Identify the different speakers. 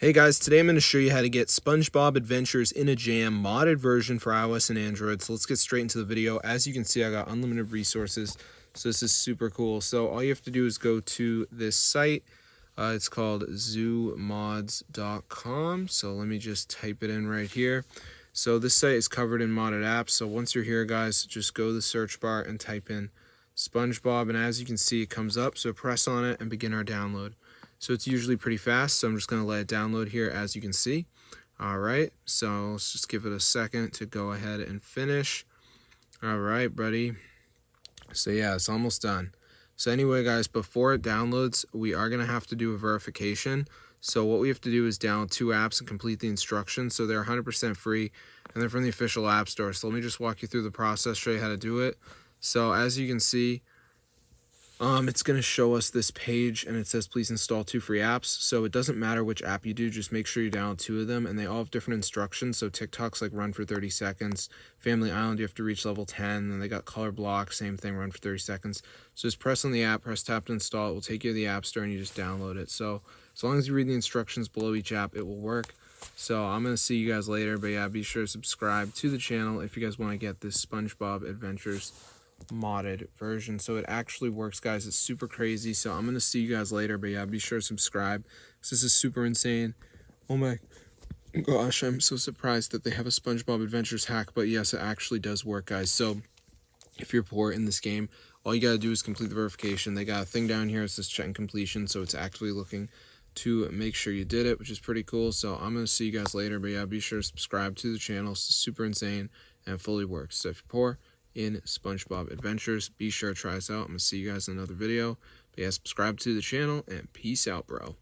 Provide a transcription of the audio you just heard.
Speaker 1: Hey guys, today I'm going to show you how to get SpongeBob Adventures in a Jam modded version for iOS and Android. So let's get straight into the video. As you can see, I got unlimited resources, so this is super cool. So all you have to do is go to this site. It's called zoomods.com. So let me just type it in right here. So this site is covered in modded apps. So once you're here, guys, just go to the search bar and type in SpongeBob, and as you can see, it comes up. So press on it and begin our download. So it's usually pretty fast, so I'm just going to let it download here, as you can see. Alright, so let's just give it a second to go ahead and finish. Alright, buddy. So yeah, it's almost done. So anyway, guys, before it downloads, we are going to have to do a verification. So what we have to do is download 2 apps and complete the instructions. So they're 100% free, and they're from the official App Store. So let me just walk you through the process, show you how to do it. So as you can see, it's going to show us this page, and it says please install 2 free apps. So it doesn't matter which app you do, just make sure you download 2 of them, and they all have different instructions. So TikTok's like run for 30 seconds. Family Island, you have to reach level 10. Then they got Color Block, same thing, run for 30 seconds. So just press on the app, press tap to install. It will take you to the App Store, and you just download it. So as long as you read the instructions below each app, it will work. So I'm going to see you guys later, but yeah, be sure to subscribe to the channel if you guys want to get this SpongeBob Adventures modded version. So it actually works, guys. It's super crazy. So I'm gonna see you guys later, but yeah, be sure to subscribe, because this is super insane. Oh my gosh, I'm so surprised that they have a SpongeBob Adventures hack, but yes, it actually does work, guys. So if you're poor in this game, all you gotta do is complete the verification. They got a thing down here, it says check completion, so it's actually looking to make sure you did it, which is pretty cool. So I'm gonna see you guys later, but yeah, be sure to subscribe to the channel. It's super insane and fully works. So if you're poor in SpongeBob Adventures, be sure to try us out. I'm gonna see you guys in another video. But yeah, subscribe to the channel, and peace out, bro.